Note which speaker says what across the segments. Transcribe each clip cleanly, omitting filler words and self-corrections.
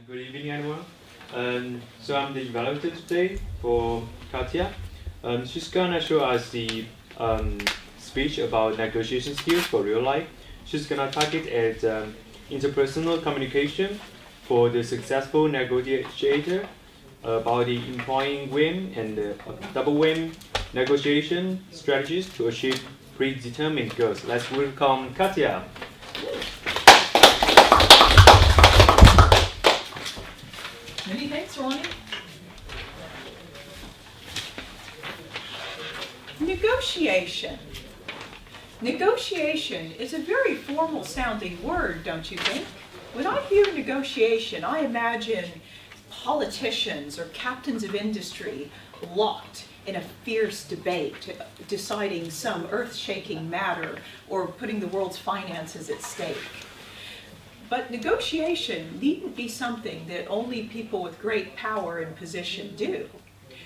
Speaker 1: Good evening, everyone. So I'm the evaluator today for Katia. She's gonna show us the speech about negotiation skills for real life. She's gonna target at interpersonal communication for the successful negotiator, about the employing win and the double win negotiation strategies to achieve predetermined goals. Let's welcome Katia.
Speaker 2: Many thanks, Ronnie. Negotiation. Negotiation is a very formal sounding word, don't you think? When I hear negotiation, I imagine politicians or captains of industry locked in a fierce debate, deciding some earth-shaking matter or putting the world's finances at stake. But negotiation needn't be something that only people with great power and position do.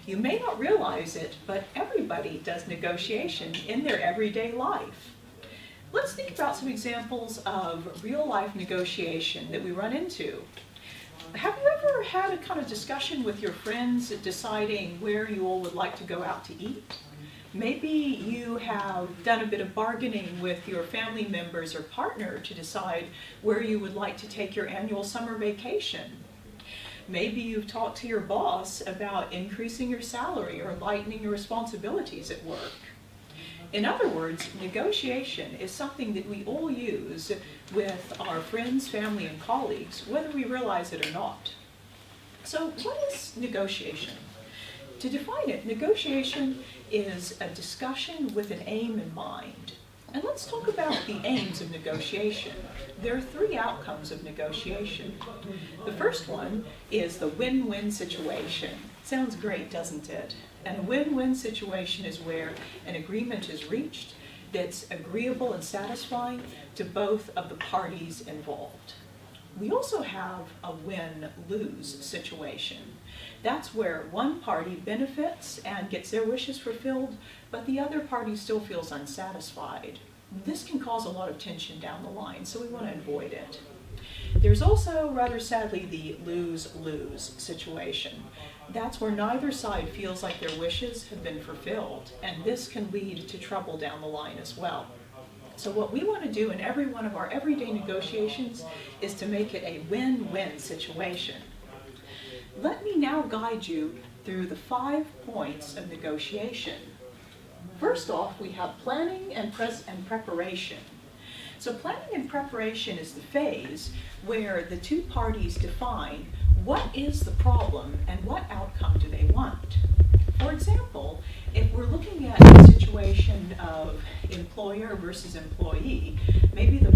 Speaker 2: You may not realize it, but everybody does negotiation in their everyday life. Let's think about some examples of real-life negotiation that we run into. Have you ever had a kind of discussion with your friends deciding where you all would like to go out to eat? Maybe you have done a bit of bargaining with your family members or partner to decide where you would like to take your annual summer vacation. Maybe you've talked to your boss about increasing your salary or lightening your responsibilities at work. In other words, negotiation is something that we all use with our friends, family, and colleagues, whether we realize it or not. So what is negotiation? To define it, negotiation is a discussion with an aim in mind. And let's talk about the aims of negotiation. There are three outcomes of negotiation. The first one is the win-win situation. Sounds great, doesn't it? And a win-win situation is where an agreement is reached that's agreeable and satisfying to both of the parties involved. We also have a win-lose situation. That's where one party benefits and gets their wishes fulfilled, but the other party still feels unsatisfied. This can cause a lot of tension down the line, so we want to avoid it. There's also, rather sadly, the lose-lose situation. That's where neither side feels like their wishes have been fulfilled, and this can lead to trouble down the line as well. So what we want to do in every one of our everyday negotiations is to make it a win-win situation. Let me now guide you through the 5 points of negotiation. First off, we have planning and preparation. So planning and preparation is the phase where the two parties define what is the problem and what outcome do they want. For example, if we're looking at a situation of employer versus employee, maybe the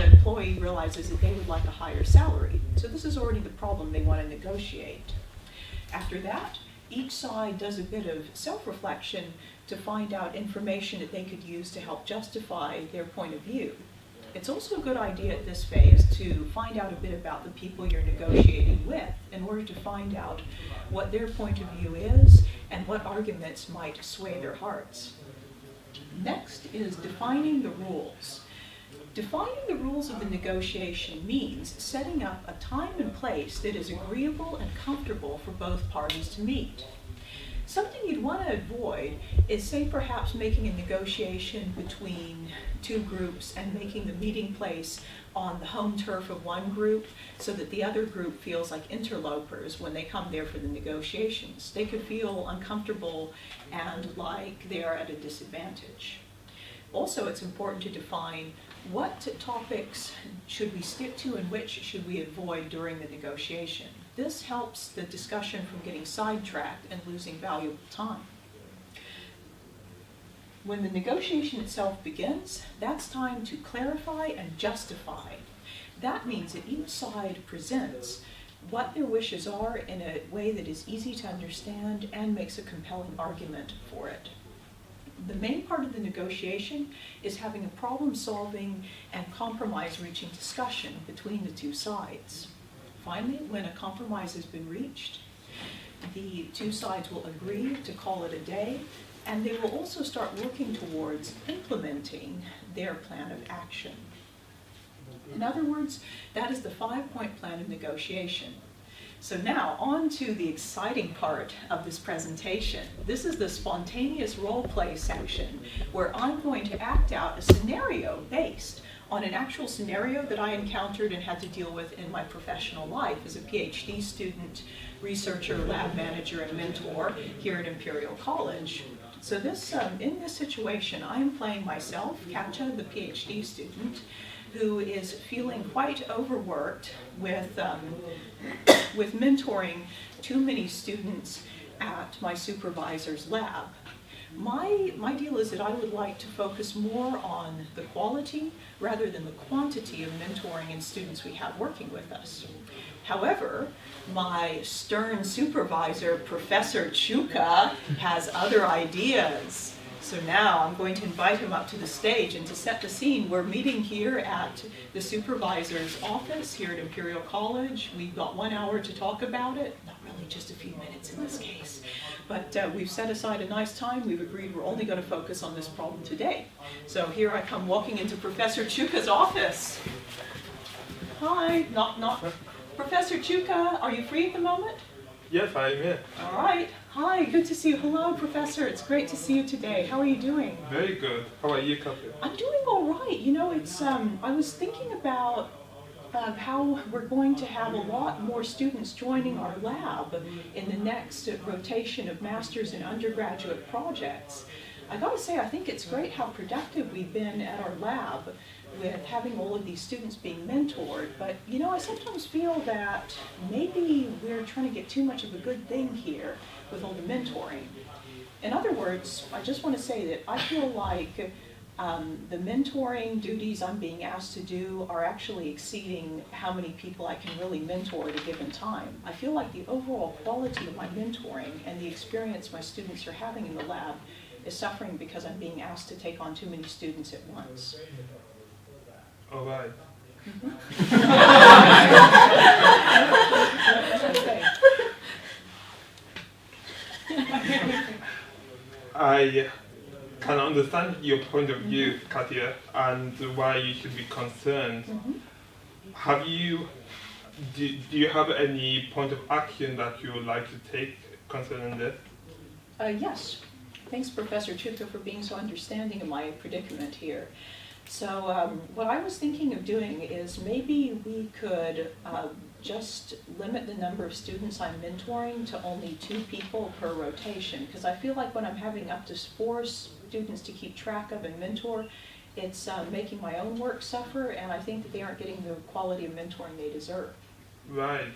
Speaker 2: employee realizes that they would like a higher salary. So this is already the problem they want to negotiate. After that, each side does a bit of self-reflection to find out information that they could use to help justify their point of view. It's also a good idea at this phase to find out a bit about the people you're negotiating with in order to find out what their point of view is and what arguments might sway their hearts. Next is defining the rules. Defining the rules of the negotiation means setting up a time and place that is agreeable and comfortable for both parties to meet. Something you'd want to avoid is, say, perhaps making a negotiation between two groups and making the meeting place on the home turf of one group so that the other group feels like interlopers when they come there for the negotiations. They could feel uncomfortable and like they are at a disadvantage. Also, it's important to define what topics should we stick to and which should we avoid during the negotiation. This helps the discussion from getting sidetracked and losing valuable time. When the negotiation itself begins, that's time to clarify and justify. That means that each side presents what their wishes are in a way that is easy to understand and makes a compelling argument for it. The main part of the negotiation is having a problem-solving and compromise-reaching discussion between the two sides. Finally, when a compromise has been reached, the two sides will agree to call it a day, and they will also start working towards implementing their plan of action. In other words, that is the 5-point plan of negotiation. So now, on to the exciting part of this presentation. This is the spontaneous role play section, where I'm going to act out a scenario based on an actual scenario that I encountered and had to deal with in my professional life as a PhD student, researcher, lab manager, and mentor here at Imperial College. So in this situation, I am playing myself, Katia, the PhD student, who is feeling quite overworked with mentoring too many students at my supervisor's lab. My deal is that I would like to focus more on the quality rather than the quantity of mentoring and students we have working with us. However, my stern supervisor, Professor Chuka, has other ideas. So now I'm going to invite him up to the stage, and to set the scene, we're meeting here at the supervisor's office here at Imperial College. We've got 1 hour to talk about it, not really, just a few minutes in this case. But we've set aside a nice time. We've agreed we're only going to focus on this problem today. So here I come walking into Professor Chuka's office. Hi, knock, knock. Professor Chuka, are you free at the moment?
Speaker 3: Yes, I am here.
Speaker 2: All right. Hi, good to see you. Hello, Professor. It's great to see you today. How are you doing?
Speaker 3: Very good. How are you, Katia?
Speaker 2: I'm doing all right. You know, I was thinking about how we're going to have a lot more students joining our lab in the next rotation of master's and undergraduate projects. I gotta say, I think it's great how productive we've been at our lab with having all of these students being mentored, but you know, I sometimes feel that maybe we're trying to get too much of a good thing here with all the mentoring. In other words, I just want to say that I feel like the mentoring duties I'm being asked to do are actually exceeding how many people I can really mentor at a given time. I feel like the overall quality of my mentoring and the experience my students are having in the lab is suffering because I'm being asked to take on too many students at once.
Speaker 3: All right.
Speaker 2: Okay.
Speaker 3: I can understand your point of view, Katia, and why you should be concerned. Do you have any point of action that you would like to take concerning this?
Speaker 2: Yes. Thanks, Professor Chuka, for being so understanding of my predicament here. So what I was thinking of doing is maybe we could just limit the number of students I'm mentoring to only 2 people per rotation, because I feel like when I'm having up to 4 students to keep track of and mentor, it's making my own work suffer, and I think that they aren't getting the quality of mentoring they deserve.
Speaker 3: Right,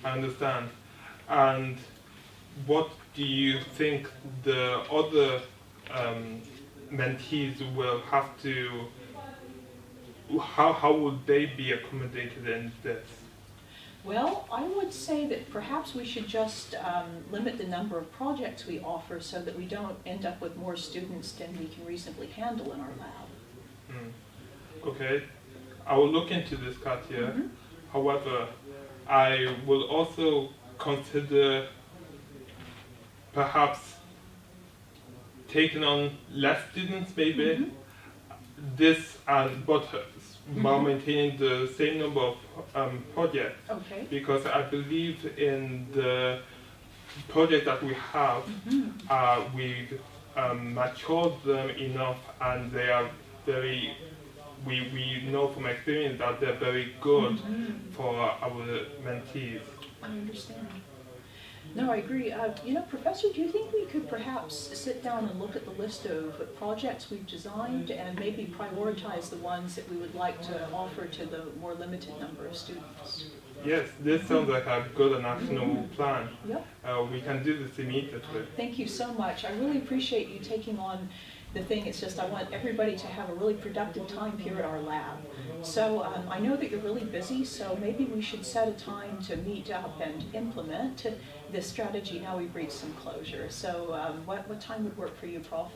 Speaker 3: I understand. And what do you think the other mentees will have to, how would they be accommodated in this?
Speaker 2: Well, I would say that perhaps we should just limit the number of projects we offer so that we don't end up with more students than we can reasonably handle in our lab.
Speaker 3: Okay, I will look into this, Katia. However, I will also consider perhaps taking on less students, maybe. This, but while maintaining the same number of projects.
Speaker 2: Okay.
Speaker 3: Because I believe in the project that we have, we matured them enough, and they are very, we know from experience that they're very good for our mentees.
Speaker 2: I understand. No, I agree. You know, Professor, do you think we could perhaps sit down and look at the list of projects we've designed and maybe prioritize the ones that we would like to offer to the more limited number of students?
Speaker 3: Yes, this sounds like a good and actionable plan.
Speaker 2: Yep.
Speaker 3: We can do this immediately.
Speaker 2: Thank you so much. I really appreciate you taking on the thing. It's just I want everybody to have a really productive time here at our lab. So I know that you're really busy, so maybe we should set a time to meet up and implement this strategy. Now we've reached some closure. So what time would work for you, Prof?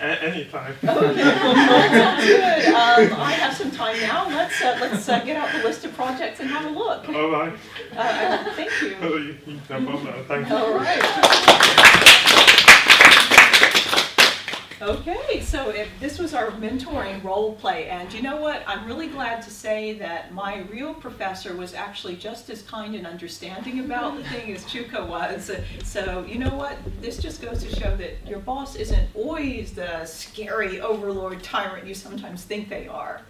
Speaker 3: Any time.
Speaker 2: Okay, sounds good. I have some time now. Let's get out the list of projects and have a look.
Speaker 3: All right.
Speaker 2: Thank you.
Speaker 3: No problem. Thank you.
Speaker 2: All right. Okay, so this was our mentoring role play, and you know what? I'm really glad to say that my real professor was actually just as kind and understanding about the thing as Chuka was. So you know what? This just goes to show that your boss isn't always the scary overlord tyrant you sometimes think they are.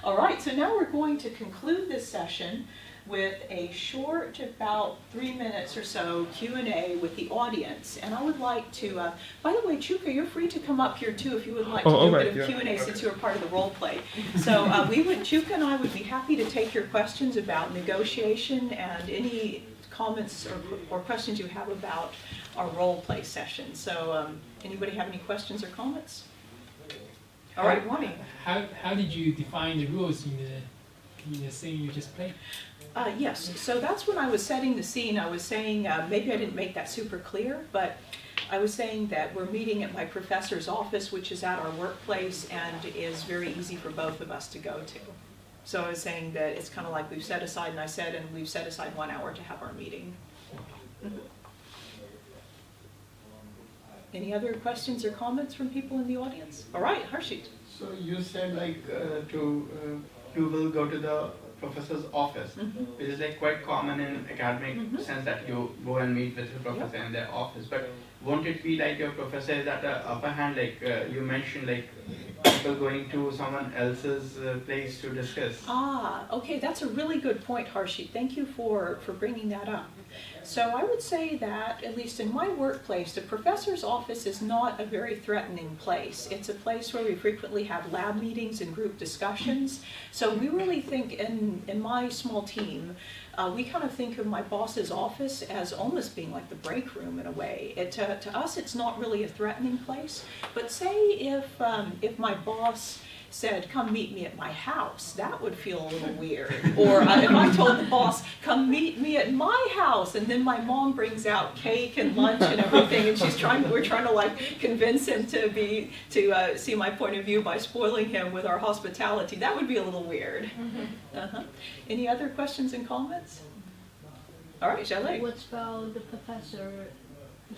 Speaker 2: All right, so now we're going to conclude this session with a short, about 3 minutes or so, Q&A with the audience. And I would like to, by the way, Chuka, you're free to come up here too if you would like to do a bit of Q&A since you were part of the role play. So Chuka and I would be happy to take your questions about negotiation and any comments or questions you have about our role play session. So anybody have any questions or comments? All right, Wani.
Speaker 4: How did you define the rules in the scene you just played?
Speaker 2: Yes, so that's when I was setting the scene. I was saying, maybe I didn't make that super clear, but I was saying that we're meeting at my professor's office, which is at our workplace and is very easy for both of us to go to. So I was saying that it's kind of like we've set aside, and I said, and we've set aside 1 hour to have our meeting. Mm-hmm. Any other questions or comments from people in the audience? All right, Harshit.
Speaker 5: So you said like you will go to the professor's office, which is like quite common in academic sense that you go and meet with your professor in their office. But won't it be like your professor is at the upper hand, like you mentioned, like people going to someone else's place to discuss?
Speaker 2: Ah, okay, that's a really good point, Harshit. Thank you for bringing that up. So I would say that, at least in my workplace, the professor's office is not a very threatening place. It's a place where we frequently have lab meetings and group discussions. So we really think in my small team, we kind of think of my boss's office as almost being like the break room in a way. To us, it's not really a threatening place. But say if my boss said, come meet me at my house, that would feel a little weird. Or if I told the boss, come meet me at my house, and then my mom brings out cake and lunch and everything, and we're trying to like convince him to see my point of view by spoiling him with our hospitality, that would be a little weird. Any other questions and comments? All right, Jaleh.
Speaker 6: What about the professor?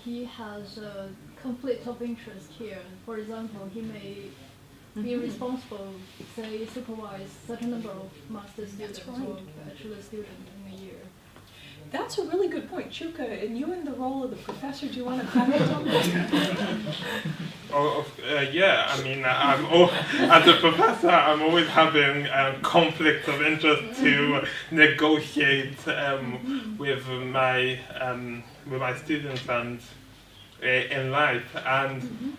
Speaker 6: He has a conflict of interest here. For example, he may be responsible, say, supervise certain number of master students or bachelor students in a year.
Speaker 2: That's a really good point, Chuka. And you in the role of the professor, do you want to comment on that?
Speaker 3: Yeah, I mean, as a professor, I'm always having conflicts of interest to negotiate with my students and in life, and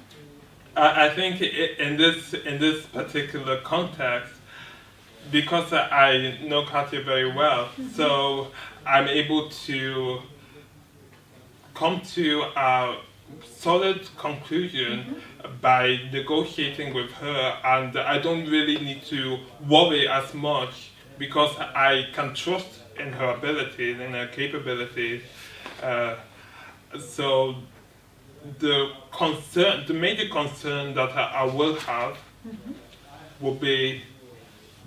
Speaker 3: I think in this particular context, because I know Katia very well, so I'm able to come to a solid conclusion by negotiating with her, and I don't really need to worry as much because I can trust in her abilities and her capabilities. So the major concern that I will have will be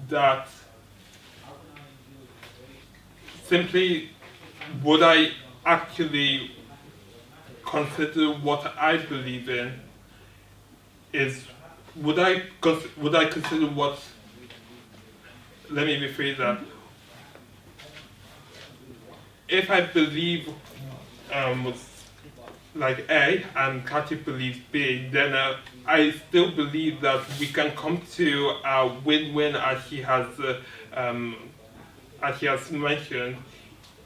Speaker 3: that simply would I actually consider what I believe in would I consider what, let me rephrase that, if I believe like A and Katia believes B, then I still believe that we can come to a win-win as he has mentioned,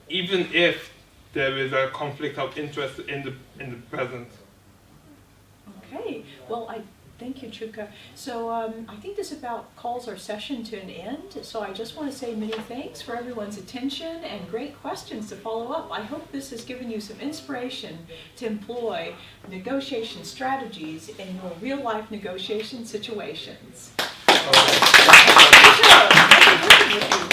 Speaker 3: even if there is a conflict of interest in the present.
Speaker 2: Okay, well, thank you, Chuka. So I think this about calls our session to an end. So I just want to say many thanks for everyone's attention and great questions to follow up. I hope this has given you some inspiration to employ negotiation strategies in your real-life negotiation situations. Thank you.